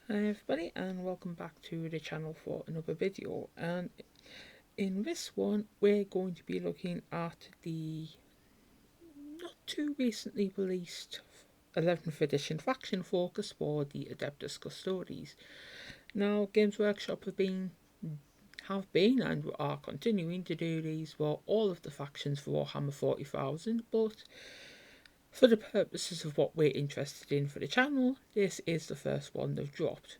Hi everybody and welcome back to the channel for another video, and in this one we're going to be looking at the not too recently released 11th edition faction focus for the Adeptus Custodes. Now Games Workshop have been and are continuing to do these for all of the factions for Warhammer 40,000, but for the purposes of what we're interested in for the channel, this is the first one they've dropped.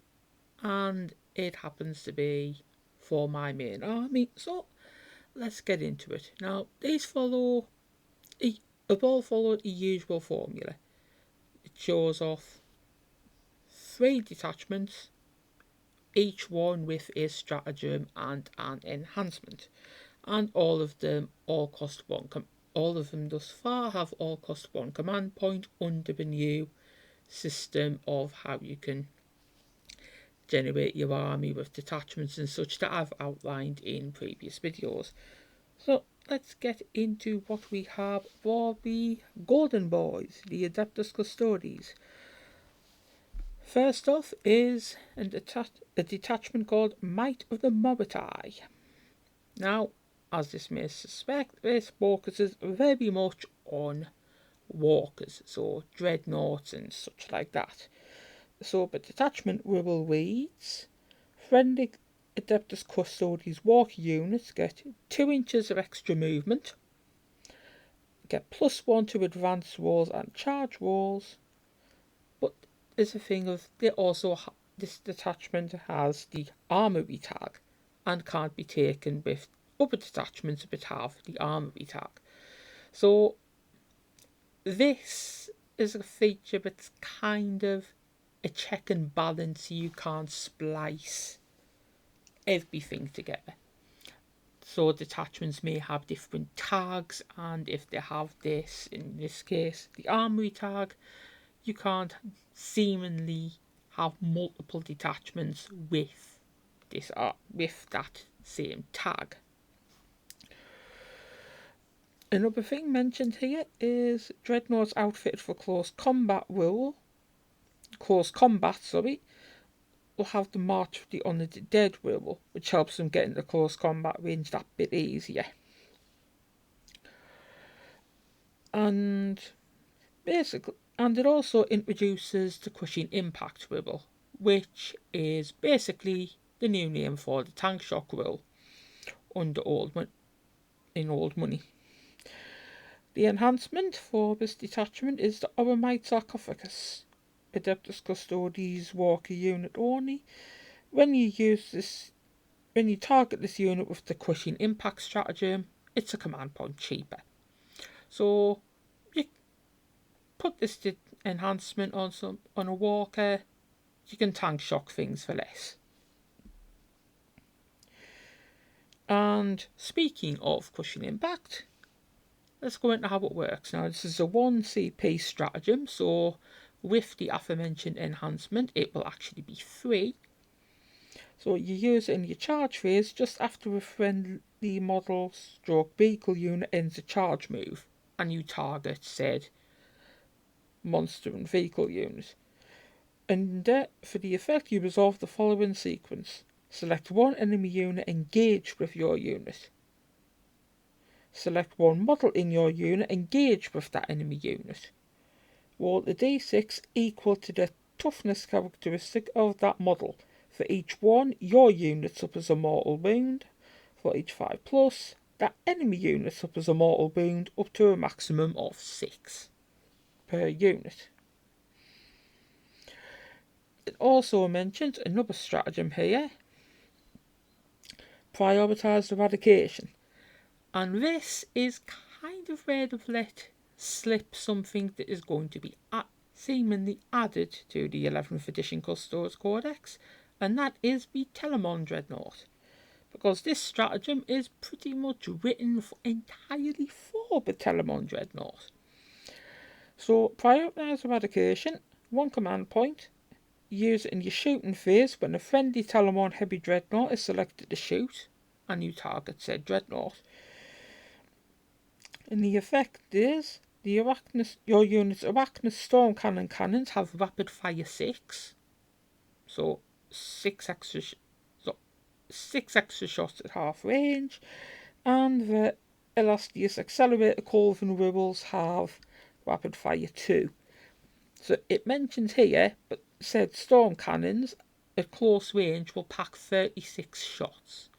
And it happens to be for my main army, so let's get into it. Now, these have all followed the usual formula. It shows off 3 detachments, each one with a stratagem and an enhancement, and all of them all of them thus far have all cost 1 command point under the new system of how you can generate your army with detachments and such that I've outlined in previous videos. So let's get into what we have for the Golden Boys, the Adeptus Custodes. First off is a detachment called Might of the Mobitai. Now, as this may suspect, this focuses very much on walkers, so dreadnoughts and such like that. So the detachment rule reads: friendly Adeptus Custodes walker units get 2 inches of extra movement, get +1 to advance rolls and charge rolls, but there's a thing of this detachment has the armory tag and can't be taken with other detachments that have the armory tag. So this is a feature that's kind of a check and balance. You can't splice everything together. So detachments may have different tags, and if they have this, in this case the armory tag, you can't seemingly have multiple detachments with that same tag. Another thing mentioned here is dreadnoughts outfitted for close combat, will have the March of the Undead Dead rule, which helps them get into close combat range that bit easier. And it also introduces the Crushing Impact rule, which is basically the new name for the Tank Shock rule under Old Money. The enhancement for this detachment is the Oromite Sarcophagus, Adeptus Custodes walker unit only. When you target this unit with the Crushing Impact stratagem, it's a command point cheaper. So you put this enhancement on a walker, you can tank shock things for less. And speaking of Crushing Impact, let's go into how it works. Now, this is a 1 CP stratagem, so with the aforementioned enhancement, it will actually be 3. So you use it in your charge phase just after a friendly model stroke vehicle unit ends a charge move, and you target said monster and vehicle unit. And for the effect, you resolve the following sequence. Select 1 enemy unit engaged with your unit. Select 1 model in your unit engaged with that enemy unit. Roll a d6 equal to the toughness characteristic of that model. For each 1, your unit suffers a mortal wound. For each 5+, that enemy unit suffers a mortal wound up to a maximum of 6 per unit. It also mentions another stratagem here, prioritised eradication. And this is kind of where they've let slip something that is going to be seemingly added to the 11th edition Custodes Codex, and that is the Telemon Dreadnought. Because this stratagem is pretty much written entirely for the Telemon Dreadnought. So, prioritise eradication, 1 command point. Use it in your shooting phase when a friendly Telemon Heavy Dreadnought is selected to shoot, and you target said Dreadnought. And the effect is your unit's Arachnus Storm Cannon cannons have rapid fire 6. so 6 extra shots at half range, and the Elastius Accelerator Corvin Wibbles have rapid fire 2. So it mentions here, but said storm cannons at close range will pack 36 shots.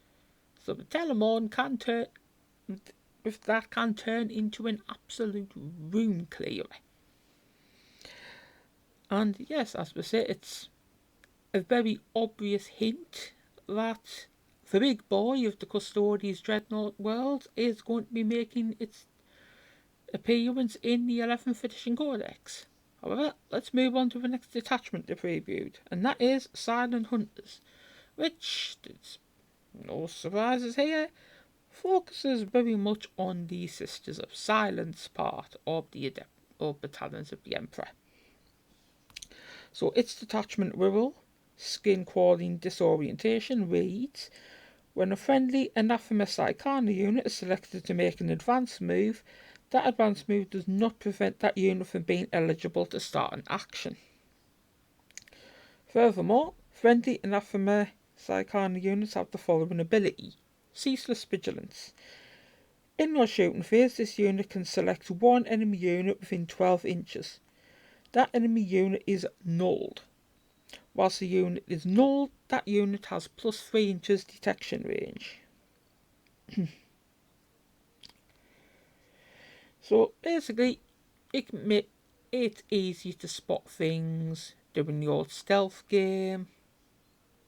So the Telemon can turn, if that can turn into an absolute room clearer. And yes, as we say, it's a very obvious hint that the big boy of the Custodes Dreadnought world is going to be making its appearance in the 11th edition Codex. However, let's move on to the next detachment they previewed, and that is Silent Hunters, which, there's no surprises here, focuses very much on the Sisters of Silence part of the Battalions of the Emperor. So its detachment rule, skin crawling disorientation, reads: when a friendly Anathema Psychana unit is selected to make an advance move, that advance move does not prevent that unit from being eligible to start an action. Furthermore, friendly Anathema Psychana units have the following ability: Ceaseless Vigilance. In your shooting phase, this unit can select one enemy unit within 12 inches. That enemy unit is nulled. Whilst the unit is nulled, that unit has plus 3 inches detection range. So basically, it's easy to spot things, doing the old stealth game,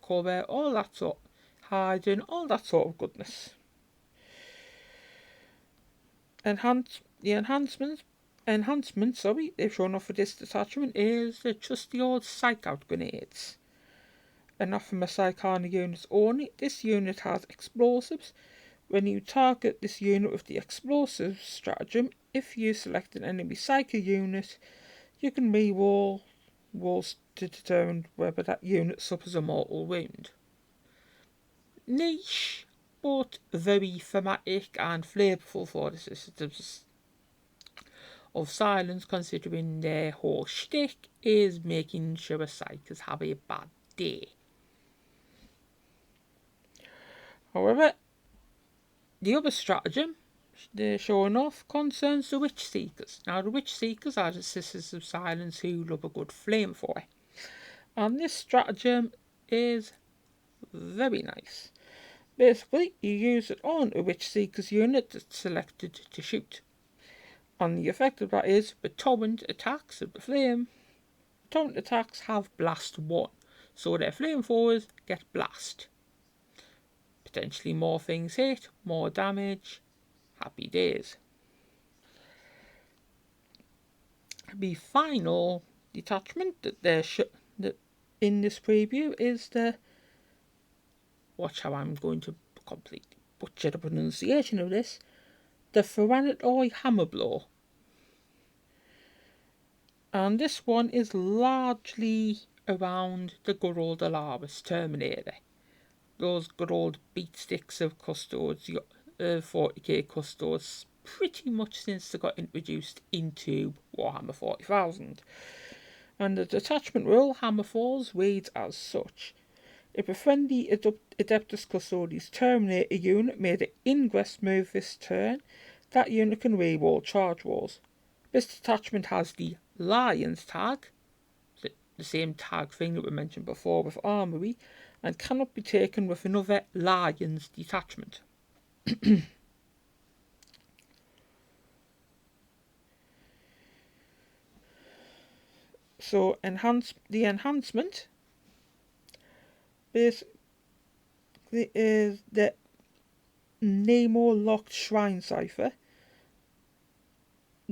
cover, all that sort, hiding, all that sort of goodness. The enhancement they've shown off for this detachment is just the old psych out grenades. Anathema Psychana units only. This unit has explosives. When you target this unit with the explosive stratagem, if you select an enemy psycho unit, you can re-roll rolls to determine whether that unit suffers a mortal wound. Niche, but very thematic and flavourful for the Sisters of Silence, considering their whole shtick is making sure psychers have a bad day. However, the other stratagem they're showing off concerns the Witch Seekers. Now, the Witch Seekers are the Sisters of Silence who love a good flamethrower, and this stratagem is very nice. Basically, you use it on a Witch Seekers unit that's selected to shoot. And the effect of that is the torrent attacks of the flame. Torrent attacks have blast 1, so their flamethrowers get blast. Potentially more things hit, more damage. Happy days. The final detachment that they're in this preview is the, watch how I'm going to completely butcher the pronunciation of this, the Thranitoi Hammerblow. And this one is largely around the good old Alaris Terminator. Those good old beatsticks of Custodes, 40k Custodes, pretty much since they got introduced into Warhammer 40,000. And the detachment rule, Hammerfalls, reads as such: if a friendly Adeptus Custodes Terminator unit made an ingress move this turn, that unit can reroll charge rolls. This detachment has the Lions tag, the same tag thing that we mentioned before with Armory, and cannot be taken with another Lions detachment. So the enhancement basically is the Namor Locked Shrine Cipher.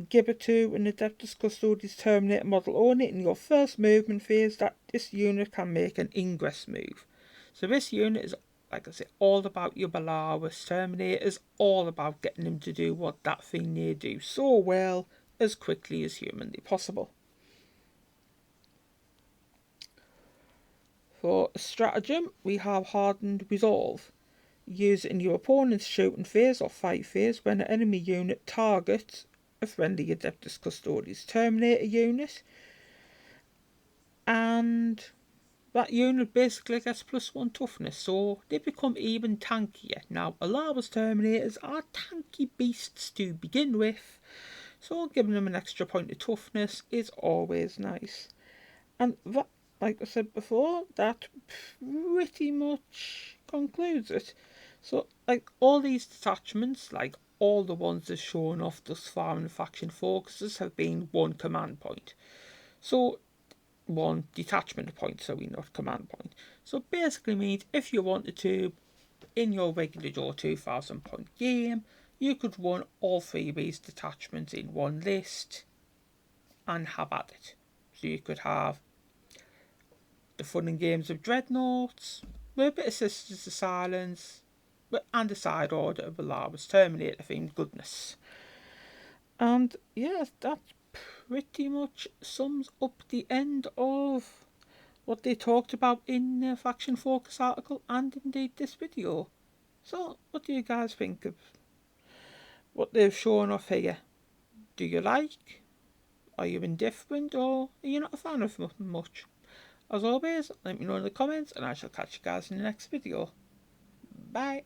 Give it to an Adeptus Custodes Terminator model only in your first movement phase that this unit can make an ingress move. So this unit is, like I said, all about your Belarus Terminators, all about getting them to do what that thing they do so well as quickly as humanly possible. For a stratagem, we have Hardened Resolve. Use it in your opponent's shooting phase or fight phase when an enemy unit targets a friendly Adeptus Custodes Terminator unit, and that unit basically gets +1 toughness, so they become even tankier. Now, Alava's Terminators are tanky beasts to begin with, so giving them an extra point of toughness is always nice. And that, like I said before, that pretty much concludes it. So, like, all these detachments, like all the ones that's shown off thus far in the faction focuses, have been one command point. So, one detachment point, so not command point. So basically means if you wanted to, in your regular or 2000 point game, you could run all three of these detachments in one list and have at it. So you could have the fun and games of Dreadnoughts, with a bit of Sisters of Silence, and a side order of Alara's Terminator themed goodness. And yes, that pretty much sums up the end of what they talked about in the Faction Focus article and indeed this video. So, what do you guys think of what they've shown off here? Do you like? Are you indifferent? Or are you not a fan of much? As always, let me know in the comments and I shall catch you guys in the next video. Bye!